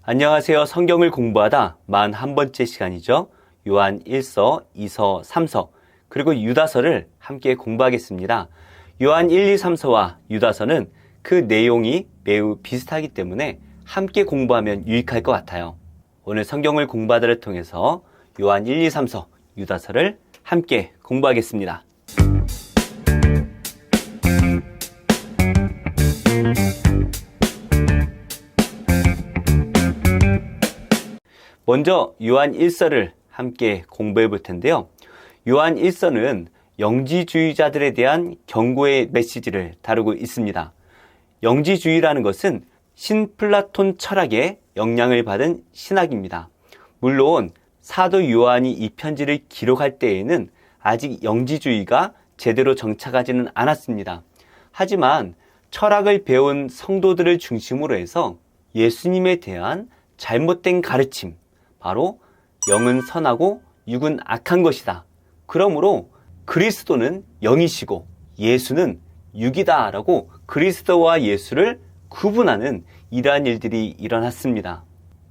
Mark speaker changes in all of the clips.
Speaker 1: 안녕하세요. 성경을 공부하다 41번째 시간이죠. 요한 1서, 2서, 3서, 그리고 유다서를 함께 공부하겠습니다. 요한 1, 2, 3서와 유다서는 그 내용이 매우 비슷하기 때문에 함께 공부하면 유익할 것 같아요. 오늘 성경을 공부하다를 통해서 요한 1, 2, 3서, 유다서를 함께 공부하겠습니다. 먼저 요한 1서를 함께 공부해 볼 텐데요. 요한 1서는 영지주의자들에 대한 경고의 메시지를 다루고 있습니다. 영지주의라는 것은 신플라톤 철학의 영향을 받은 신학입니다. 물론 사도 요한이 이 편지를 기록할 때에는 아직 영지주의가 제대로 정착하지는 않았습니다. 하지만 철학을 배운 성도들을 중심으로 해서 예수님에 대한 잘못된 가르침, 바로 영은 선하고 육은 악한 것이다. 그러므로 그리스도는 영이시고 예수는 육이다 라고 그리스도와 예수를 구분하는 이러한 일들이 일어났습니다.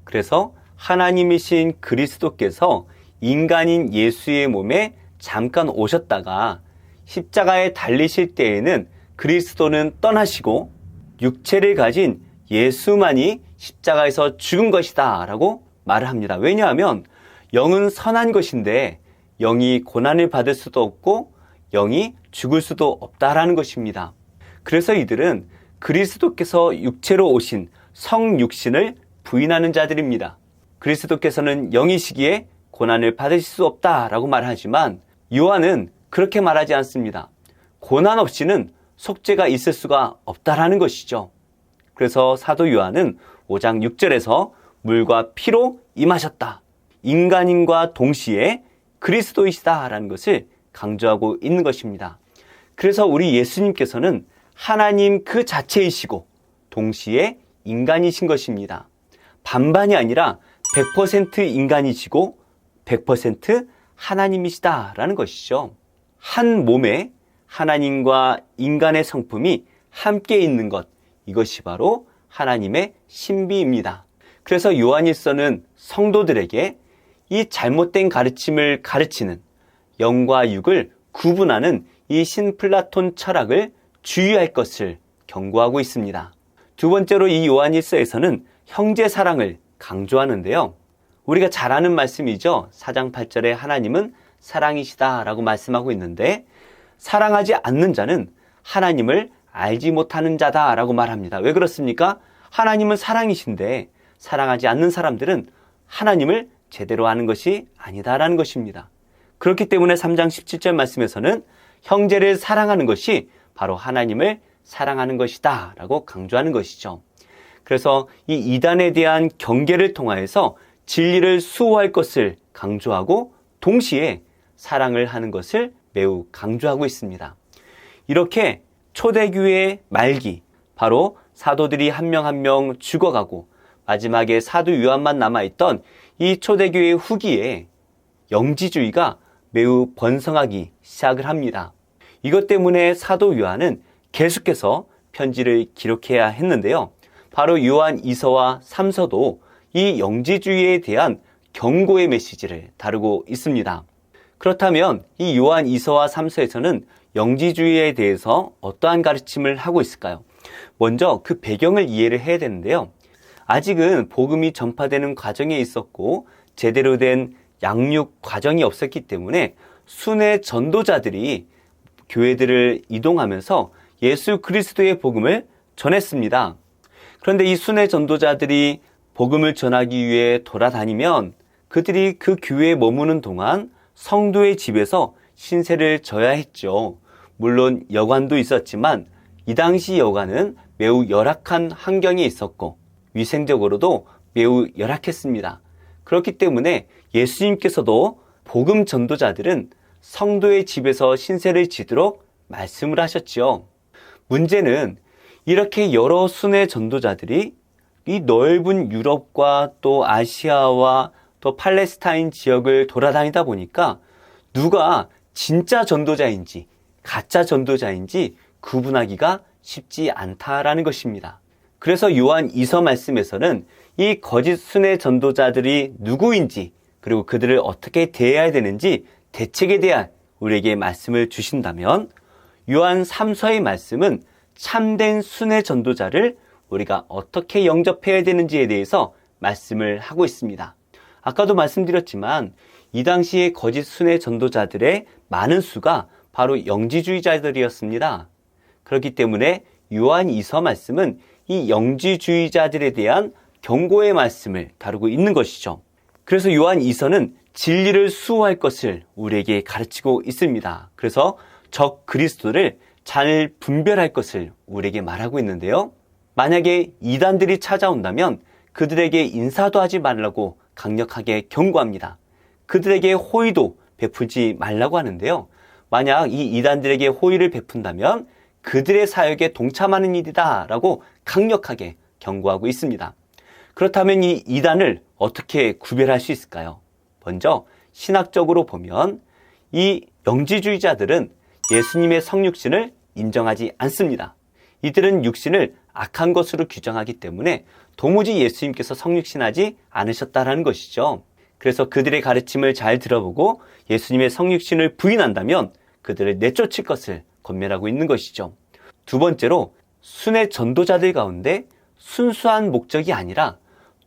Speaker 1: 그래서 하나님이신 그리스도께서 인간인 예수의 몸에 잠깐 오셨다가 십자가에 달리실 때에는 그리스도는 떠나시고 육체를 가진 예수만이 십자가에서 죽은 것이다 라고 말을 합니다. 왜냐하면 영은 선한 것인데 영이 고난을 받을 수도 없고 영이 죽을 수도 없다라는 것입니다. 그래서 이들은 그리스도께서 육체로 오신 성육신을 부인하는 자들입니다. 그리스도께서는 영이시기에 고난을 받으실 수 없다라고 말하지만 요한은 그렇게 말하지 않습니다. 고난 없이는 속죄가 있을 수가 없다라는 것이죠. 그래서 사도 요한은 5장 6절에서 물과 피로 임하셨다. 인간인과 동시에 그리스도이시다라는 것을 강조하고 있는 것입니다. 그래서 우리 예수님께서는 하나님 그 자체이시고 동시에 인간이신 것입니다. 반반이 아니라 100% 인간이시고 100% 하나님이시다라는 것이죠. 한 몸에 하나님과 인간의 성품이 함께 있는 것, 이것이 바로 하나님의 신비입니다. 그래서 요한일서는 성도들에게 이 잘못된 가르침을 가르치는 영과 육을 구분하는 이 신플라톤 철학을 주의할 것을 경고하고 있습니다. 두 번째로 이 요한일서에서는 형제 사랑을 강조하는데요. 우리가 잘 아는 말씀이죠. 4장 8절에 하나님은 사랑이시다라고 말씀하고 있는데 사랑하지 않는 자는 하나님을 알지 못하는 자다라고 말합니다. 왜 그렇습니까? 하나님은 사랑이신데 사랑하지 않는 사람들은 하나님을 제대로 아는 것이 아니다라는 것입니다. 그렇기 때문에 3장 17절 말씀에서는 형제를 사랑하는 것이 바로 하나님을 사랑하는 것이다 라고 강조하는 것이죠. 그래서 이 이단에 대한 경계를 통하여서 진리를 수호할 것을 강조하고 동시에 사랑을 하는 것을 매우 강조하고 있습니다. 이렇게 초대교회의 말기, 바로 사도들이 한 명 한 명 죽어가고 마지막에 사도 요한만 남아있던 이 초대교회 후기에 영지주의가 매우 번성하기 시작을 합니다. 이것 때문에 사도 요한은 계속해서 편지를 기록해야 했는데요. 바로 요한 2서와 3서도 이 영지주의에 대한 경고의 메시지를 다루고 있습니다. 그렇다면 이 요한 2서와 3서에서는 영지주의에 대해서 어떠한 가르침을 하고 있을까요? 먼저 그 배경을 이해를 해야 되는데요. 아직은 복음이 전파되는 과정에 있었고 제대로 된 양육 과정이 없었기 때문에 순회 전도자들이 교회들을 이동하면서 예수 그리스도의 복음을 전했습니다. 그런데 이 순회 전도자들이 복음을 전하기 위해 돌아다니면 그들이 그 교회에 머무는 동안 성도의 집에서 신세를 져야 했죠. 물론 여관도 있었지만 이 당시 여관은 매우 열악한 환경에 있었고 위생적으로도 매우 열악했습니다. 그렇기 때문에 예수님께서도 복음 전도자들은 성도의 집에서 신세를 지도록 말씀을 하셨지요. 문제는 이렇게 여러 순회 전도자들이 이 넓은 유럽과 또 아시아와 또 팔레스타인 지역을 돌아다니다 보니까 누가 진짜 전도자인지 가짜 전도자인지 구분하기가 쉽지 않다라는 것입니다. 그래서 요한 2서 말씀에서는 이 거짓 순회 전도자들이 누구인지, 그리고 그들을 어떻게 대해야 되는지 대책에 대한 우리에게 말씀을 주신다면, 요한 3서의 말씀은 참된 순회 전도자를 우리가 어떻게 영접해야 되는지에 대해서 말씀을 하고 있습니다. 아까도 말씀드렸지만 이 당시의 거짓 순회 전도자들의 많은 수가 바로 영지주의자들이었습니다. 그렇기 때문에 요한 2서 말씀은 이 영지주의자들에 대한 경고의 말씀을 다루고 있는 것이죠. 그래서 요한 2서는 진리를 수호할 것을 우리에게 가르치고 있습니다. 그래서 적 그리스도를 잘 분별할 것을 우리에게 말하고 있는데요. 만약에 이단들이 찾아온다면 그들에게 인사도 하지 말라고 강력하게 경고합니다. 그들에게 호의도 베푸지 말라고 하는데요. 만약 이 이단들에게 호의를 베푼다면 그들의 사역에 동참하는 일이다 라고 강력하게 경고하고 있습니다. 그렇다면 이 이단을 어떻게 구별할 수 있을까요? 먼저 신학적으로 보면 이 영지주의자들은 예수님의 성육신을 인정하지 않습니다. 이들은 육신을 악한 것으로 규정하기 때문에 도무지 예수님께서 성육신하지 않으셨다라는 것이죠. 그래서 그들의 가르침을 잘 들어보고 예수님의 성육신을 부인한다면 그들을 내쫓을 것을 권면하고 있는 것이죠. 두 번째로 순회 전도자들 가운데 순수한 목적이 아니라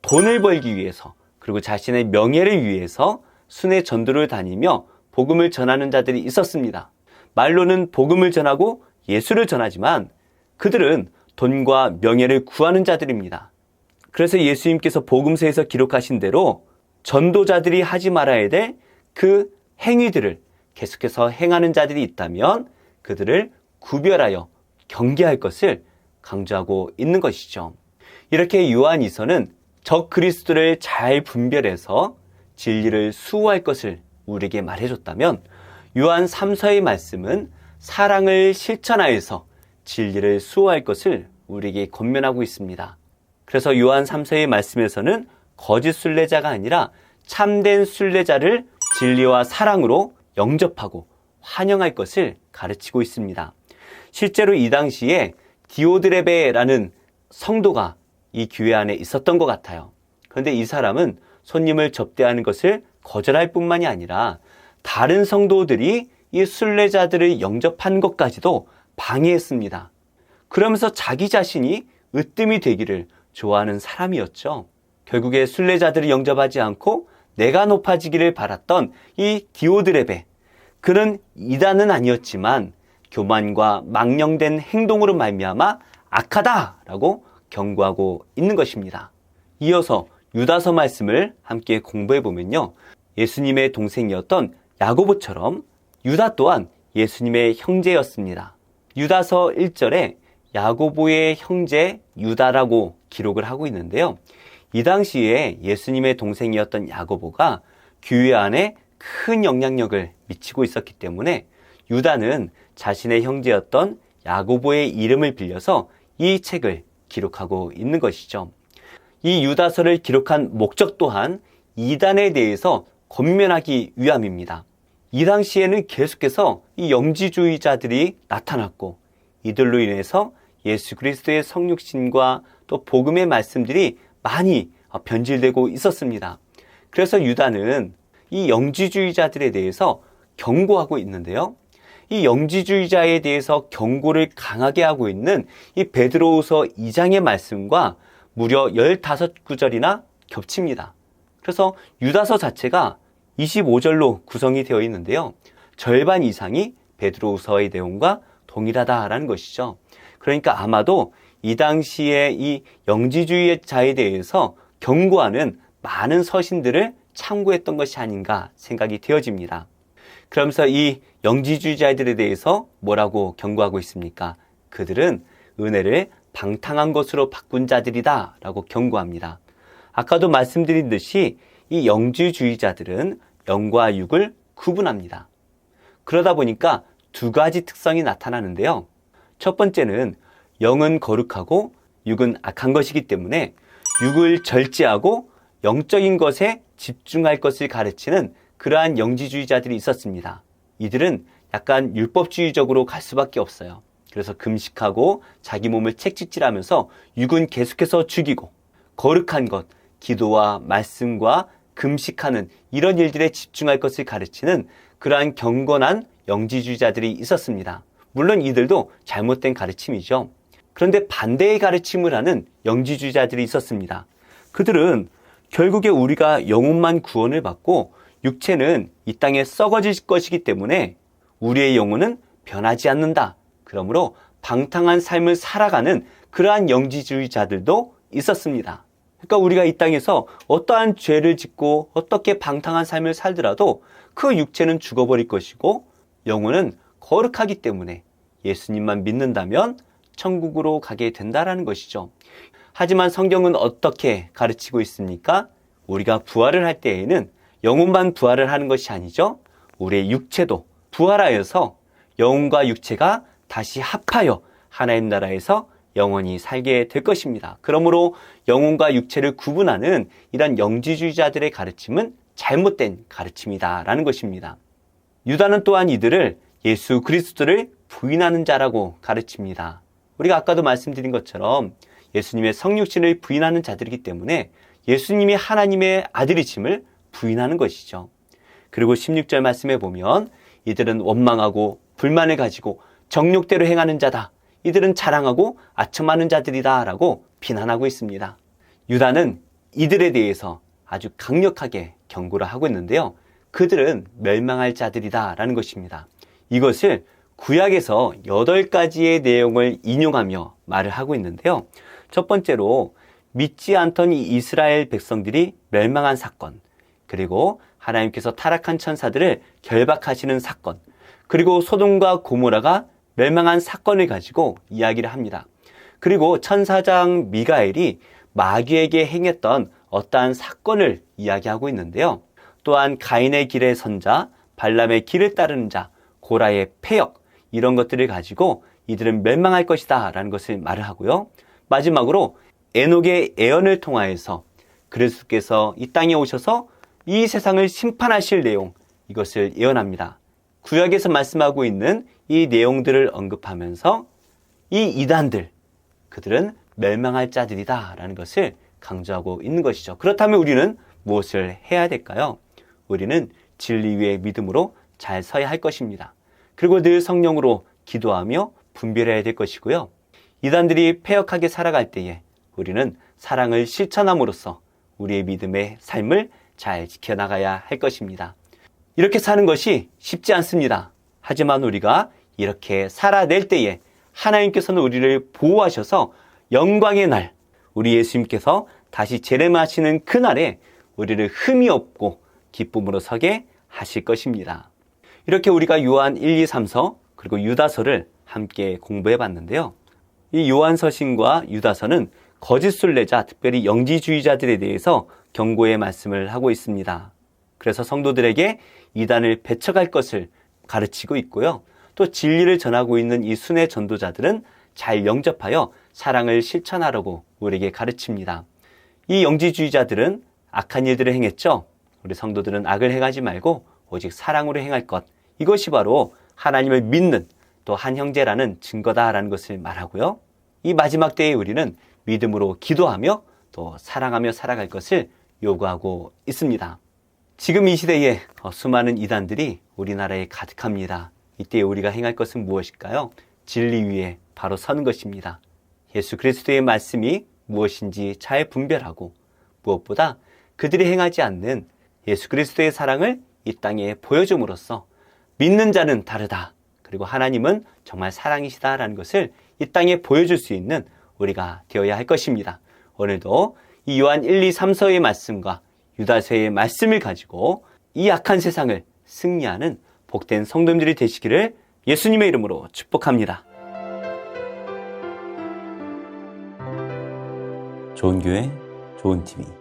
Speaker 1: 돈을 벌기 위해서, 그리고 자신의 명예를 위해서 순회 전도를 다니며 복음을 전하는 자들이 있었습니다. 말로는 복음을 전하고 예수를 전하지만 그들은 돈과 명예를 구하는 자들입니다. 그래서 예수님께서 복음서에서 기록하신 대로 전도자들이 하지 말아야 될 그 행위들을 계속해서 행하는 자들이 있다면 그들을 구별하여 경계할 것을 강조하고 있는 것이죠. 이렇게 요한 2서는 적 그리스도를 잘 분별해서 진리를 수호할 것을 우리에게 말해줬다면, 요한 3서의 말씀은 사랑을 실천하여서 진리를 수호할 것을 우리에게 권면하고 있습니다. 그래서 요한 3서의 말씀에서는 거짓 순례자가 아니라 참된 순례자를 진리와 사랑으로 영접하고 환영할 것을 가르치고 있습니다. 실제로 이 당시에 디오드레베라는 성도가 이 교회 안에 있었던 것 같아요. 그런데 이 사람은 손님을 접대하는 것을 거절할 뿐만이 아니라 다른 성도들이 이 순례자들을 영접한 것까지도 방해했습니다. 그러면서 자기 자신이 으뜸이 되기를 좋아하는 사람이었죠. 결국에 순례자들을 영접하지 않고 내가 높아지기를 바랐던 이 디오드레베, 그는 이단은 아니었지만 교만과 망령된 행동으로 말미암아 악하다라고 경고하고 있는 것입니다. 이어서 유다서 말씀을 함께 공부해 보면요, 예수님의 동생이었던 야고보처럼 유다 또한 예수님의 형제였습니다. 유다서 1절에 야고보의 형제 유다라고 기록을 하고 있는데요. 이 당시에 예수님의 동생이었던 야고보가 교회 안에 큰 영향력을 미치고 있었기 때문에 유다는 자신의 형제였던 야고보의 이름을 빌려서 이 책을 기록하고 있는 것이죠. 이 유다서를 기록한 목적 또한 이단에 대해서 권면하기 위함입니다. 이 당시에는 계속해서 이 영지주의자들이 나타났고 이들로 인해서 예수 그리스도의 성육신과 또 복음의 말씀들이 많이 변질되고 있었습니다. 그래서 유다는 이 영지주의자들에 대해서 경고하고 있는데요. 이 영지주의자에 대해서 경고를 강하게 하고 있는 이 베드로후서 2장의 말씀과 무려 15구절이나 겹칩니다. 그래서 유다서 자체가 25절로 구성이 되어 있는데요. 절반 이상이 베드로후서의 내용과 동일하다라는 것이죠. 그러니까 아마도 이 당시에 이 영지주의자에 대해서 경고하는 많은 서신들을 참고했던 것이 아닌가 생각이 되어집니다. 그러면서 이 영지주의자들에 대해서 뭐라고 경고하고 있습니까? 그들은 은혜를 방탕한 것으로 바꾼 자들이다 라고 경고합니다. 아까도 말씀드린 듯이 이 영지주의자들은 영과 육을 구분합니다. 그러다 보니까 두 가지 특성이 나타나는데요. 첫 번째는 영은 거룩하고 육은 악한 것이기 때문에 육을 절제하고 영적인 것에 집중할 것을 가르치는 그러한 영지주의자들이 있었습니다. 이들은 약간 율법주의적으로 갈 수밖에 없어요. 그래서 금식하고 자기 몸을 채찍질하면서 육은 계속해서 죽이고 거룩한 것, 기도와 말씀과 금식하는 이런 일들에 집중할 것을 가르치는 그러한 경건한 영지주의자들이 있었습니다. 물론 이들도 잘못된 가르침이죠. 그런데 반대의 가르침을 하는 영지주의자들이 있었습니다. 그들은 결국에 우리가 영혼만 구원을 받고 육체는 이 땅에 썩어질 것이기 때문에 우리의 영혼은 변하지 않는다. 그러므로 방탕한 삶을 살아가는 그러한 영지주의자들도 있었습니다. 그러니까 우리가 이 땅에서 어떠한 죄를 짓고 어떻게 방탕한 삶을 살더라도 그 육체는 죽어버릴 것이고 영혼은 거룩하기 때문에 예수님만 믿는다면 천국으로 가게 된다라는 것이죠. 하지만 성경은 어떻게 가르치고 있습니까? 우리가 부활을 할 때에는 영혼만 부활을 하는 것이 아니죠. 우리의 육체도 부활하여서 영혼과 육체가 다시 합하여 하나님 나라에서 영원히 살게 될 것입니다. 그러므로 영혼과 육체를 구분하는 이런 영지주의자들의 가르침은 잘못된 가르침이다라는 것입니다. 유다는 또한 이들을 예수 그리스도를 부인하는 자라고 가르칩니다. 우리가 아까도 말씀드린 것처럼 예수님의 성육신을 부인하는 자들이기 때문에 예수님이 하나님의 아들이심을 부인하는 것이죠. 그리고 16절 말씀에 보면 이들은 원망하고 불만을 가지고 정욕대로 행하는 자다. 이들은 자랑하고 아첨하는 자들이다 라고 비난하고 있습니다. 유다는 이들에 대해서 아주 강력하게 경고를 하고 있는데요. 그들은 멸망할 자들이다 라는 것입니다. 이것을 구약에서 8가지의 내용을 인용하며 말을 하고 있는데요. 첫 번째로 믿지 않던 이 이스라엘 백성들이 멸망한 사건, 그리고 하나님께서 타락한 천사들을 결박하시는 사건, 그리고 소돔과 고모라가 멸망한 사건을 가지고 이야기를 합니다. 그리고 천사장 미가엘이 마귀에게 행했던 어떠한 사건을 이야기하고 있는데요. 또한 가인의 길의 선자, 발람의 길을 따르는 자, 고라의 패역, 이런 것들을 가지고 이들은 멸망할 것이다 라는 것을 말을 하고요. 마지막으로 에녹의 예언을 통하여서 그리스도께서 이 땅에 오셔서 이 세상을 심판하실 내용, 이것을 예언합니다. 구약에서 말씀하고 있는 이 내용들을 언급하면서 이 이단들, 그들은 멸망할 자들이다 라는 것을 강조하고 있는 것이죠. 그렇다면 우리는 무엇을 해야 될까요? 우리는 진리 위에 믿음으로 잘 서야 할 것입니다. 그리고 늘 성령으로 기도하며 분별해야 될 것이고요. 이단들이 패역하게 살아갈 때에 우리는 사랑을 실천함으로써 우리의 믿음의 삶을 잘 지켜나가야 할 것입니다. 이렇게 사는 것이 쉽지 않습니다. 하지만 우리가 이렇게 살아낼 때에 하나님께서는 우리를 보호하셔서 영광의 날, 우리 예수님께서 다시 재림하시는 그날에 우리를 흠이 없고 기쁨으로 서게 하실 것입니다. 이렇게 우리가 요한 1, 2, 3서 그리고 유다서를 함께 공부해 봤는데요. 이 요한서신과 유다서는 거짓 순례자, 특별히 영지주의자들에 대해서 경고의 말씀을 하고 있습니다. 그래서 성도들에게 이단을 배척할 것을 가르치고 있고요. 또 진리를 전하고 있는 이 순회 전도자들은 잘 영접하여 사랑을 실천하라고 우리에게 가르칩니다. 이 영지주의자들은 악한 일들을 행했죠. 우리 성도들은 악을 행하지 말고 오직 사랑으로 행할 것. 이것이 바로 하나님을 믿는 또 한 형제라는 증거다라는 것을 말하고요. 이 마지막 때에 우리는 믿음으로 기도하며 또 사랑하며 살아갈 것을 요구하고 있습니다. 지금 이 시대에 수많은 이단들이 우리나라에 가득합니다. 이때 우리가 행할 것은 무엇일까요? 진리 위에 바로 서는 것입니다. 예수 그리스도의 말씀이 무엇인지 잘 분별하고 무엇보다 그들이 행하지 않는 예수 그리스도의 사랑을 이 땅에 보여줌으로써 믿는 자는 다르다. 그리고 하나님은 정말 사랑이시다라는 것을 이 땅에 보여줄 수 있는 우리가 되어야 할 것입니다. 오늘도 이 요한 1, 2, 3서의 말씀과 유다서의 말씀을 가지고 이 악한 세상을 승리하는 복된 성도님들이 되시기를 예수님의 이름으로 축복합니다. 좋은 교회, 좋은 TV